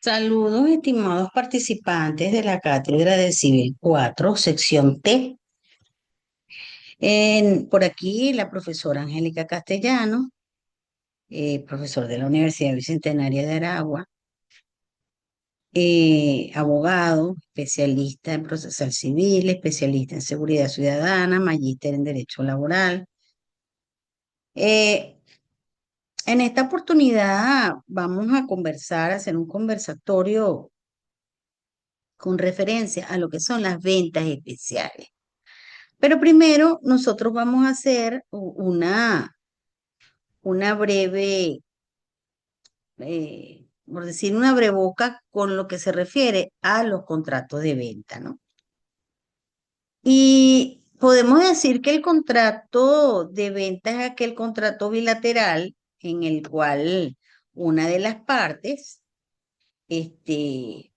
Saludos, estimados participantes de la Cátedra de Civil 4, sección T. Por aquí la profesora Angélica Castellano, profesor de la Universidad Bicentenaria de Aragua, abogado, especialista en procesal civil, especialista en seguridad ciudadana, magíster en derecho laboral. Eh, en esta oportunidad vamos a conversar, a hacer un conversatorio con referencia a lo que son las ventas especiales. Pero primero nosotros vamos a hacer una breve, por decir, una breboca con lo que se refiere a los contratos de venta, ¿no? Y podemos decir que el contrato de venta es aquel contrato bilateral en el cual una de las partes,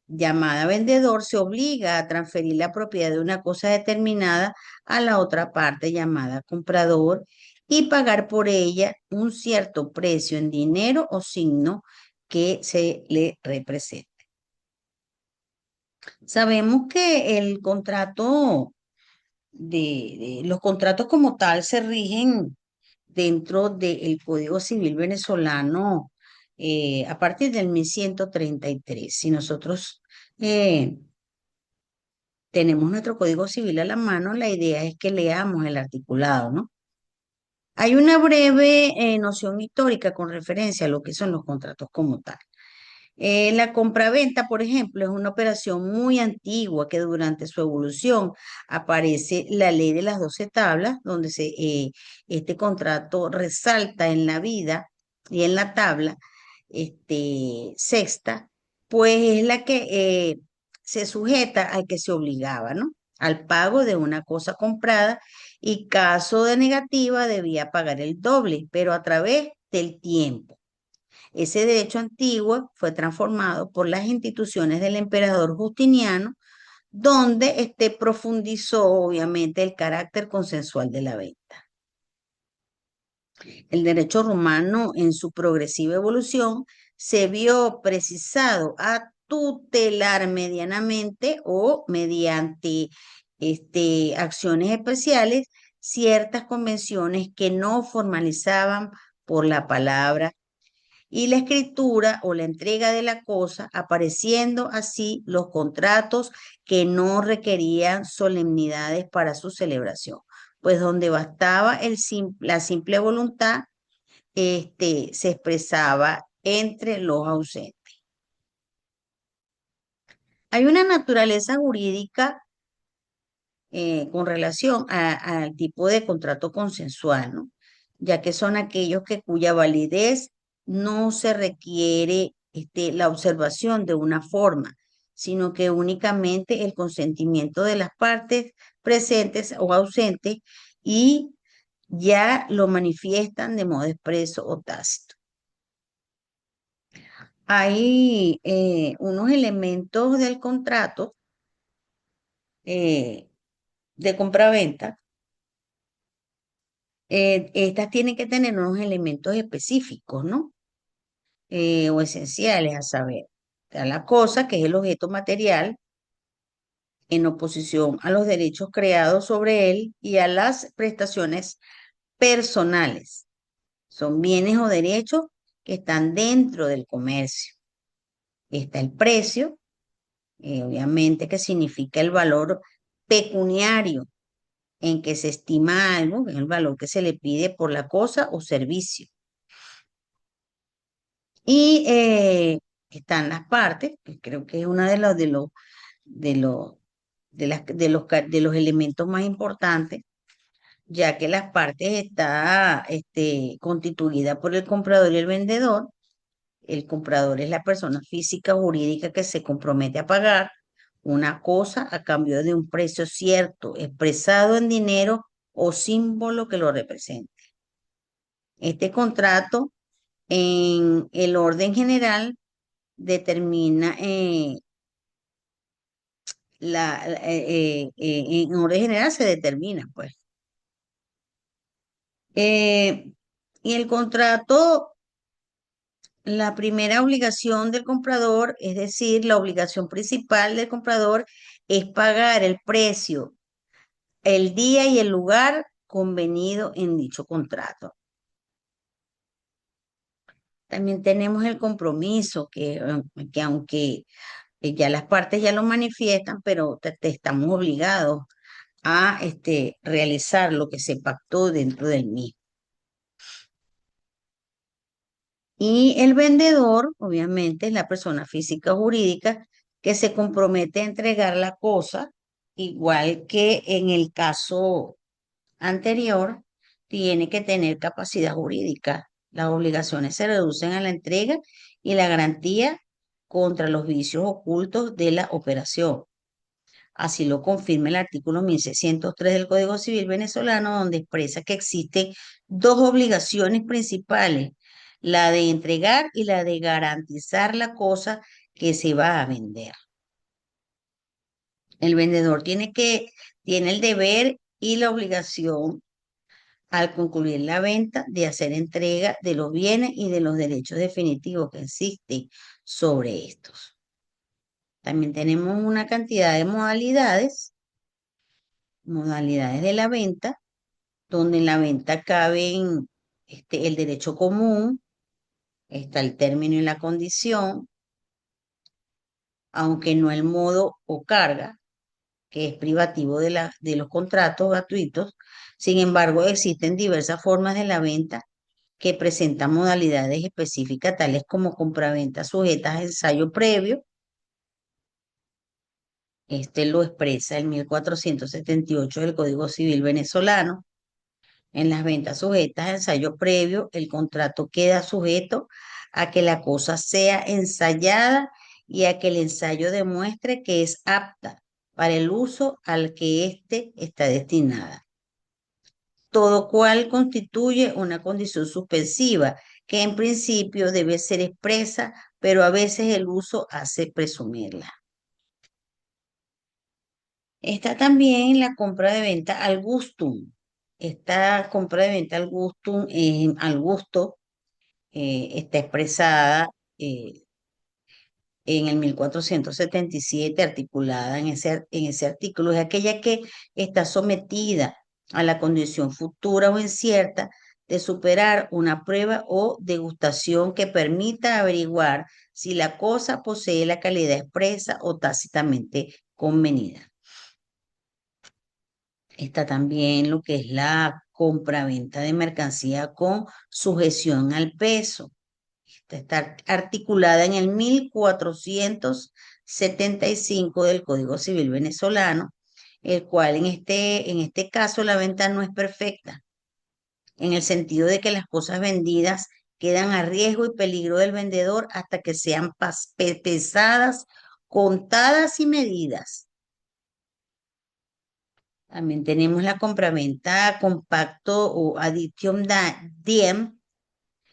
llamada vendedor, se obliga a transferir la propiedad de una cosa determinada a la otra parte llamada comprador y pagar por ella un cierto precio en dinero o signo que se le represente. Sabemos que el contrato los contratos como tal se rigen dentro del Código Civil venezolano a partir del 1133. Si nosotros eh, tenemos nuestro Código Civil a la mano, la idea es que leamos el articulado, ¿no? Hay una breve noción histórica con referencia a lo que son los contratos como tal. La compraventa, por ejemplo, es una operación muy antigua que durante su evolución aparece la ley de las 12 tablas, donde este contrato resalta en la vida y en la tabla sexta, pues es la que se sujeta al que se obligaba, ¿no? Al pago de una cosa comprada y caso de negativa debía pagar el doble, pero a través del tiempo. Ese derecho antiguo fue transformado por las instituciones del emperador Justiniano, donde profundizó obviamente el carácter consensual de la venta. El derecho romano, en su progresiva evolución, se vio precisado a tutelar medianamente o mediante acciones especiales ciertas convenciones que no formalizaban por la palabra y la escritura o la entrega de la cosa, apareciendo así los contratos que no requerían solemnidades para su celebración, pues donde bastaba la simple voluntad, se expresaba entre los ausentes. Hay una naturaleza jurídica con relación al tipo de contrato consensual, ¿no? Ya que son aquellos cuya validez no se requiere la observación de una forma, sino que únicamente el consentimiento de las partes presentes o ausentes y ya lo manifiestan de modo expreso o tácito. Hay unos elementos del contrato eh, de compraventa. Estas tienen que tener unos elementos específicos, ¿no? O esenciales, a saber, a la cosa, que es el objeto material, en oposición a los derechos creados sobre él y a las prestaciones personales. Son bienes o derechos que están dentro del comercio. Está el precio, obviamente, que significa el valor pecuniario en que se estima algo, que es el valor que se le pide por la cosa o servicio. Y están las partes, que creo que es una de los, de los elementos más importantes, ya que las partes está constituida por el comprador y el vendedor. El comprador es la persona física o jurídica que se compromete a pagar una cosa a cambio de un precio cierto, expresado en dinero o símbolo que lo represente. Este contrato, en el orden general, determina en orden general se determina, pues. Eh, y el contrato La primera obligación del comprador, es decir, la obligación principal del comprador, es pagar el precio, el día y el lugar convenido en dicho contrato. También tenemos el compromiso, que aunque ya las partes ya lo manifiestan, pero te estamos obligados a realizar lo que se pactó dentro del mismo. Y el vendedor, obviamente, es la persona física o jurídica que se compromete a entregar la cosa, igual que en el caso anterior, tiene que tener capacidad jurídica. Las obligaciones se reducen a la entrega y la garantía contra los vicios ocultos de la operación. Así lo confirma el artículo 1603 del Código Civil venezolano, donde expresa que existen dos obligaciones principales, la de entregar y la de garantizar la cosa que se va a vender. El vendedor tiene el deber y la obligación al concluir la venta de hacer entrega de los bienes y de los derechos definitivos que existen sobre estos. También tenemos una cantidad de modalidades de la venta, donde en la venta caben el derecho común, está el término y la condición, aunque no el modo o carga, que es privativo de los contratos gratuitos. Sin embargo, existen diversas formas de la venta que presentan modalidades específicas, tales como compraventa sujetas a ensayo previo. Este lo expresa el 1478 del Código Civil venezolano. En las ventas sujetas a ensayo previo, el contrato queda sujeto a que la cosa sea ensayada y a que el ensayo demuestre que es apta para el uso al que éste está destinada. Todo cual constituye una condición suspensiva que en principio debe ser expresa, pero a veces el uso hace presumirla. Está también la compra de venta al gustum. Esta compra de venta al gusto, está expresada en el 1477, articulada en ese artículo. Es aquella que está sometida a la condición futura o incierta de superar una prueba o degustación que permita averiguar si la cosa posee la calidad expresa o tácitamente convenida. Está también lo que es la compraventa de mercancía con sujeción al peso. Está articulada en el 1475 del Código Civil venezolano, el cual en este caso la venta no es perfecta, en el sentido de que las cosas vendidas quedan a riesgo y peligro del vendedor hasta que sean pesadas, contadas y medidas. También tenemos la compraventa compacto o addition diem.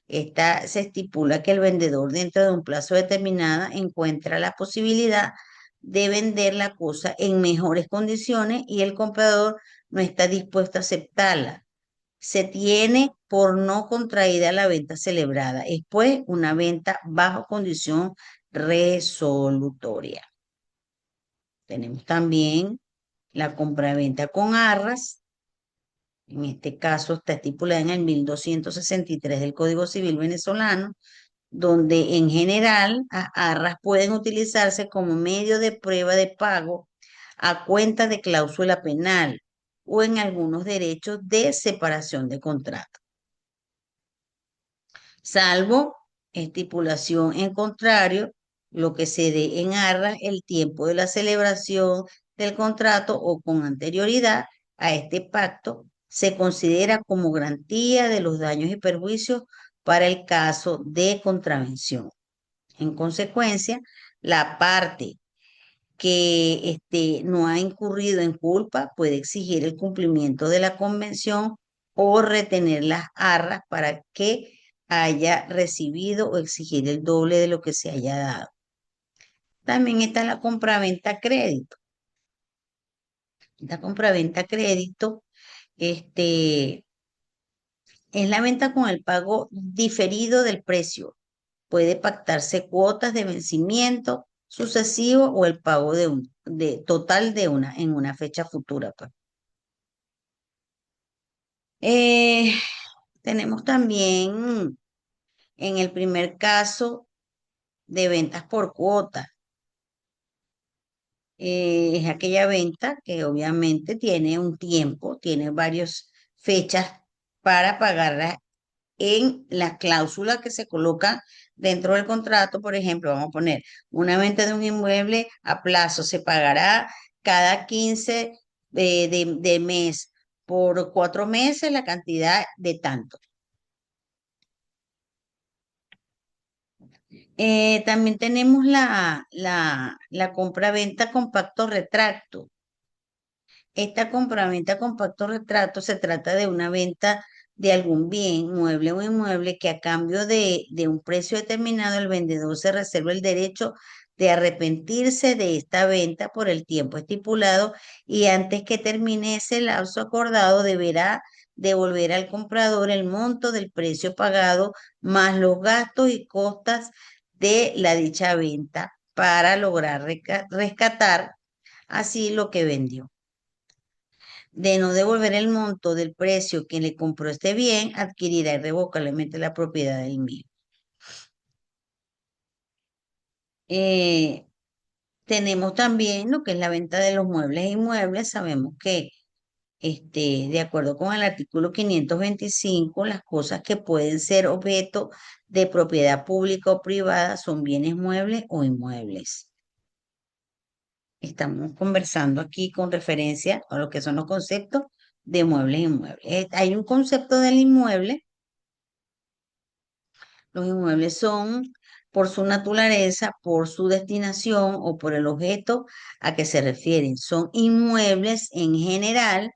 Esta se estipula que el vendedor dentro de un plazo determinado encuentra la posibilidad de vender la cosa en mejores condiciones y el comprador no está dispuesto a aceptarla. Se tiene por no contraída la venta celebrada. Es pues una venta bajo condición resolutoria. Tenemos también la compraventa con arras. En este caso está estipulada en el 1263 del Código Civil venezolano, donde en general las arras pueden utilizarse como medio de prueba de pago a cuenta de cláusula penal o en algunos derechos de separación de contrato, salvo estipulación en contrario, lo que se dé en arras el tiempo de la celebración del contrato o con anterioridad a este pacto se considera como garantía de los daños y perjuicios para el caso de contravención. En consecuencia, la parte que no ha incurrido en culpa puede exigir el cumplimiento de la convención o retener las arras para que haya recibido o exigir el doble de lo que se haya dado. También está la compraventa crédito. La compraventa crédito es la venta con el pago diferido del precio Puede pactarse cuotas de vencimiento sucesivo o el pago de total de en una fecha futura, pues. Eh, Tenemos también en el primer caso de ventas por cuota. Es aquella venta que obviamente tiene un tiempo, tiene varias fechas para pagarla en la cláusula que se coloca dentro del contrato. Por ejemplo, vamos a poner una venta de un inmueble a plazo, se pagará cada 15 de mes, por 4 meses la cantidad de tanto. También tenemos la compra-venta compacto retracto. Esta compraventa compacto retrato se trata de una venta de algún bien, mueble o inmueble, que a cambio de un precio determinado, el vendedor se reserva el derecho de arrepentirse de esta venta por el tiempo estipulado, y antes que termine ese lapso acordado deberá devolver al comprador el monto del precio pagado más los gastos y costas de la dicha venta para lograr rescatar así lo que vendió. De no devolver el monto del precio quien le compró este bien, adquirirá irrevocablemente la propiedad del mismo. Eh, Tenemos también lo que es la venta de los muebles e inmuebles. Sabemos que, de acuerdo con el artículo 525, las cosas que pueden ser objeto de propiedad pública o privada son bienes muebles o inmuebles. Estamos conversando aquí con referencia a lo que son los conceptos de muebles e inmuebles. Hay un concepto del inmueble. Los inmuebles son, por su naturaleza, por su destinación o por el objeto a que se refieren. Son inmuebles en general,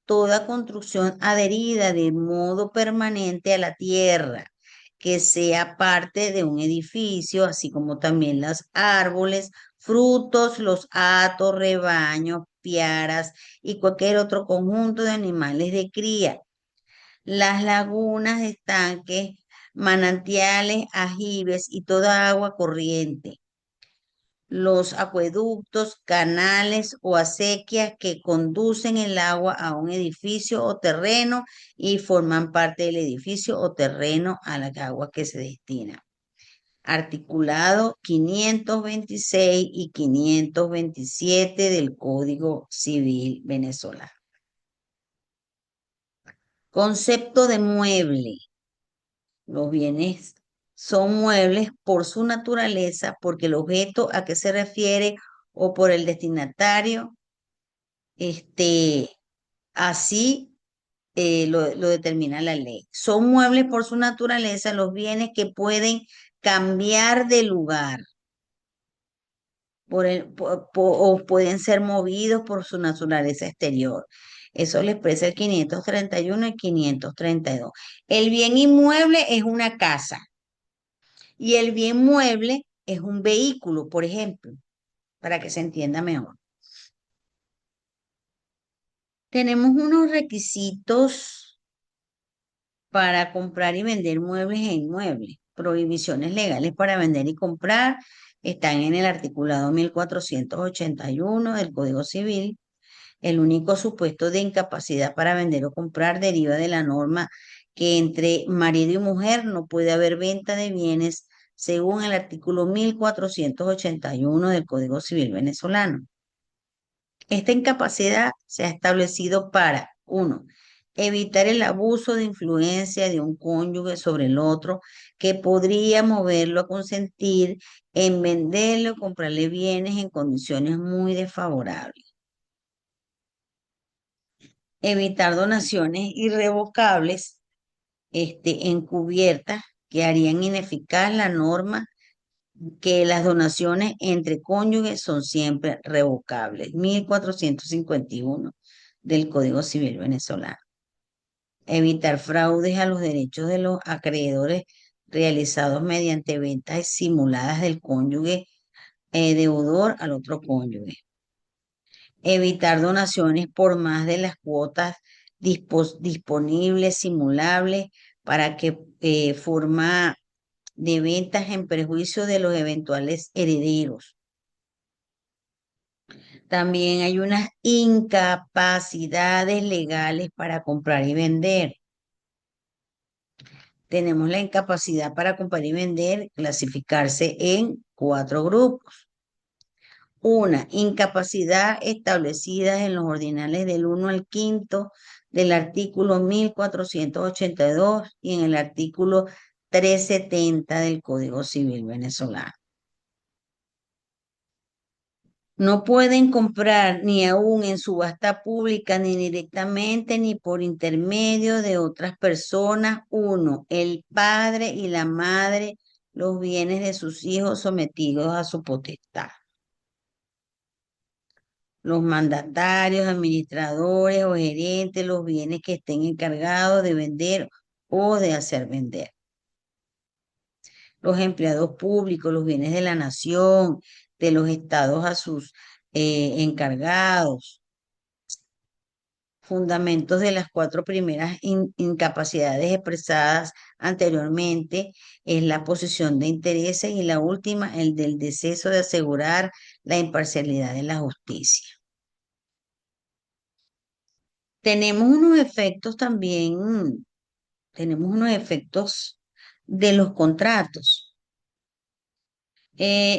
toda construcción adherida de modo permanente a la tierra, que sea parte de un edificio, así como también los árboles, frutos, los hatos, rebaños, piaras y cualquier otro conjunto de animales de cría. Las lagunas, estanques, manantiales, ajives y toda agua corriente. Los acueductos, canales o acequias que conducen el agua a un edificio o terreno y forman parte del edificio o terreno a la agua que se destina. Articulado 526 y 527 del Código Civil venezolano. Concepto de mueble. Los bienes son muebles por su naturaleza, porque el objeto a que se refiere o por el destinatario, este, así lo determina la ley. Son muebles por su naturaleza los bienes que pueden cambiar de lugar o pueden ser movidos por su naturaleza exterior. Eso le expresa el 531 y 532. El bien inmueble es una casa. Y el bien mueble es un vehículo, por ejemplo, para que se entienda mejor. Tenemos unos requisitos para comprar y vender muebles e inmuebles. Prohibiciones legales para vender y comprar están en el articulado 1481 del Código Civil. El único supuesto de incapacidad para vender o comprar deriva de la norma que entre marido y mujer no puede haber venta de bienes según el artículo 1481 del Código Civil venezolano. Esta incapacidad se ha establecido para, uno, evitar el abuso de influencia de un cónyuge sobre el otro que podría moverlo a consentir en venderle o comprarle bienes en condiciones muy desfavorables. Evitar donaciones irrevocables, encubiertas, que harían ineficaz la norma que las donaciones entre cónyuges son siempre revocables. 1451 del Código Civil venezolano. Evitar fraudes a los derechos de los acreedores realizados mediante ventas simuladas del cónyuge deudor al otro cónyuge. Evitar donaciones por más de las cuotas disponibles, simulables, para que forma de ventas en perjuicio de los eventuales herederos. También hay unas incapacidades legales para comprar y vender. Tenemos la incapacidad para comprar y vender, clasificarse en 4 grupos. Una, incapacidad establecida en los ordinales del 1 al 5 del artículo 1482 y en el artículo 370 del Código Civil venezolano. No pueden comprar ni aún en subasta pública, ni directamente, ni por intermedio de otras personas. Uno, el padre y la madre, los bienes de sus hijos sometidos a su potestad. Los mandatarios, administradores o gerentes, los bienes que estén encargados de vender o de hacer vender. Los empleados públicos, los bienes de la nación, de los estados a sus encargados. Fundamentos de las 4 primeras incapacidades expresadas anteriormente es la posición de intereses y la última, el del deceso de asegurar la imparcialidad de la justicia. Tenemos unos efectos también, tenemos unos efectos de los contratos.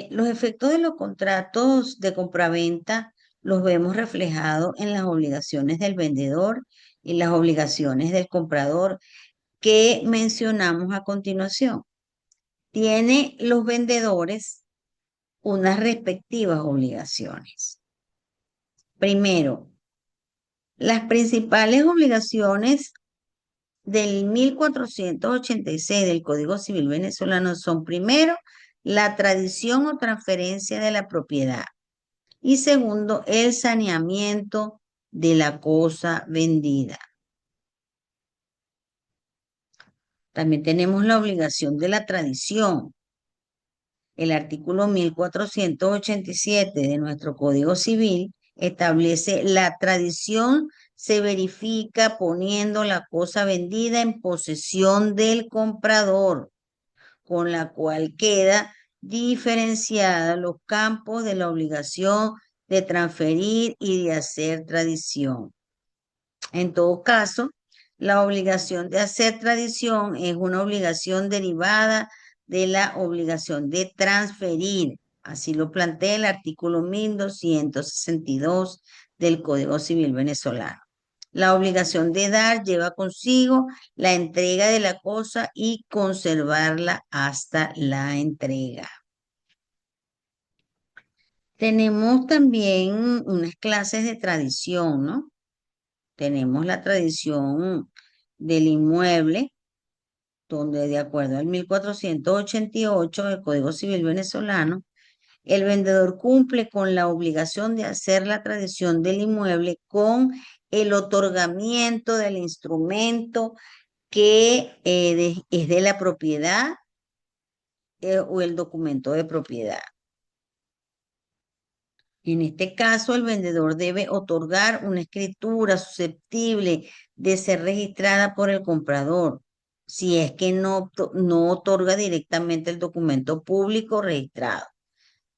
Los efectos de los contratos de compraventa los vemos reflejados en las obligaciones del vendedor y las obligaciones del comprador que mencionamos a continuación. Tiene los vendedores unas respectivas obligaciones. Primero, las principales obligaciones del 1486 del Código Civil venezolano son, primero, la tradición o transferencia de la propiedad y segundo, el saneamiento de la cosa vendida. También tenemos la obligación de la tradición. El artículo 1487 de nuestro Código Civil establece la tradición se verifica poniendo la cosa vendida en posesión del comprador, con la cual queda diferenciada los campos de la obligación de transferir y de hacer tradición. En todo caso, la obligación de hacer tradición es una obligación derivada de la obligación de transferir. Así lo plantea el artículo 1262 del Código Civil venezolano. La obligación de dar lleva consigo la entrega de la cosa y conservarla hasta la entrega. Tenemos también unas clases de tradición, ¿no? Tenemos la tradición del inmueble, donde de acuerdo al 1488 del Código Civil venezolano, el vendedor cumple con la obligación de hacer la tradición del inmueble con el otorgamiento del instrumento que es de la propiedad o el documento de propiedad. En este caso, el vendedor debe otorgar una escritura susceptible de ser registrada por el comprador, si es que no otorga directamente el documento público registrado.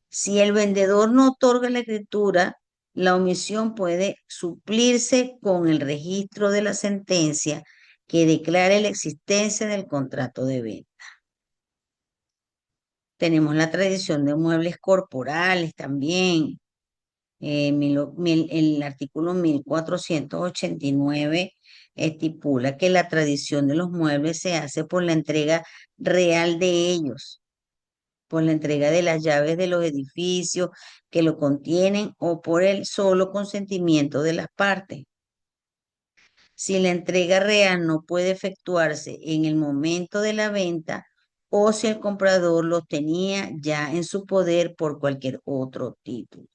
Si el vendedor no otorga la escritura, la omisión puede suplirse con el registro de la sentencia que declare la existencia del contrato de venta. Tenemos la tradición de muebles corporales también. El artículo 1489 estipula que la tradición de los muebles se hace por la entrega real de ellos, por la entrega de las llaves de los edificios que lo contienen o por el solo consentimiento de las partes. Si la entrega real no puede efectuarse en el momento de la venta o si el comprador los tenía ya en su poder por cualquier otro título.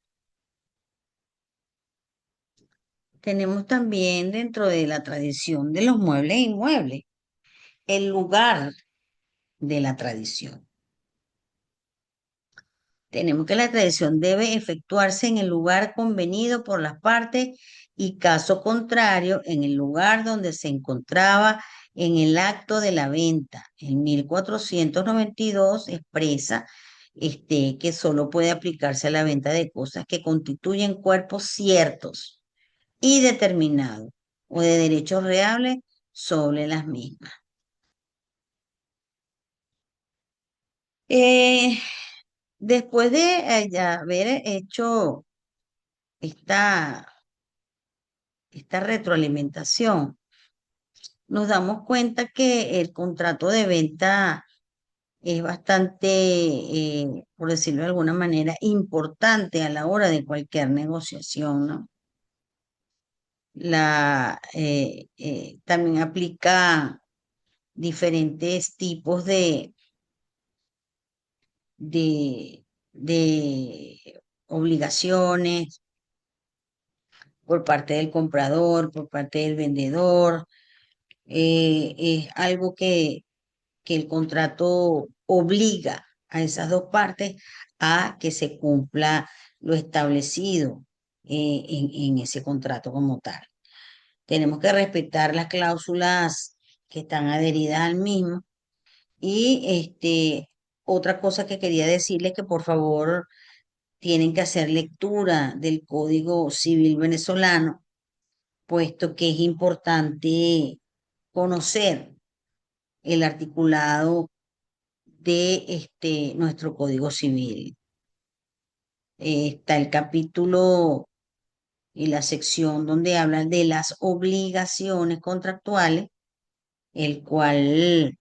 Tenemos también dentro de la tradición de los muebles e inmuebles el lugar de la tradición. Tenemos que la tradición debe efectuarse en el lugar convenido por las partes y caso contrario, en el lugar donde se encontraba en el acto de la venta, en 1492 expresa que solo puede aplicarse a la venta de cosas que constituyen cuerpos ciertos y determinados o de derechos reales sobre las mismas. Eh, Después de ya haber hecho esta, esta retroalimentación, nos damos cuenta que el contrato de venta es bastante, por decirlo de alguna manera, importante a la hora de cualquier negociación, ¿no? También aplica diferentes tipos de obligaciones por parte del comprador, por parte del vendedor. Es algo que el contrato obliga a esas dos partes a que se cumpla lo establecido en ese contrato como tal. Tenemos que respetar las cláusulas que están adheridas al mismo. Y otra cosa que quería decirles que por favor tienen que hacer lectura del Código Civil venezolano, puesto que es importante conocer el articulado de nuestro Código Civil. Está el capítulo y la sección donde hablan de las obligaciones contractuales, el cual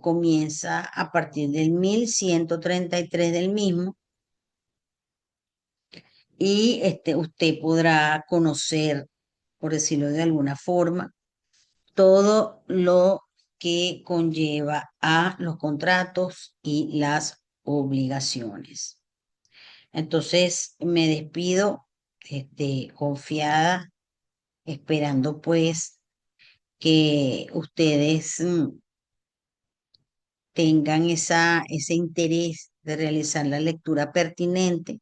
comienza a partir del 1133 del mismo, y usted podrá conocer, por decirlo de alguna forma, todo lo que conlleva a los contratos y las obligaciones. Entonces me despido, confiada, esperando pues que ustedes tengan ese interés de realizar la lectura pertinente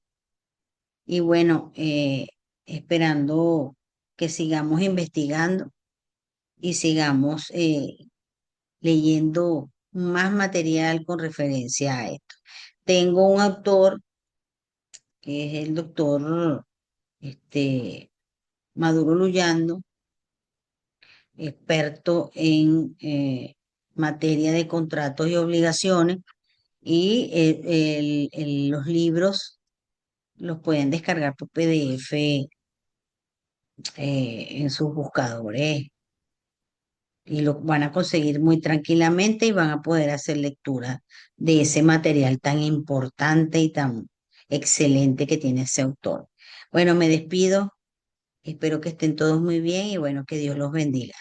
y bueno, esperando que sigamos investigando y sigamos leyendo más material con referencia a esto. Tengo un autor que es el doctor Maduro Luyando, experto en materia de contratos y obligaciones, y los libros los pueden descargar por PDF en sus buscadores y lo van a conseguir muy tranquilamente y van a poder hacer lectura de ese material tan importante y tan excelente que tiene ese autor. Bueno, me despido, espero que estén todos muy bien y bueno, que Dios los bendiga.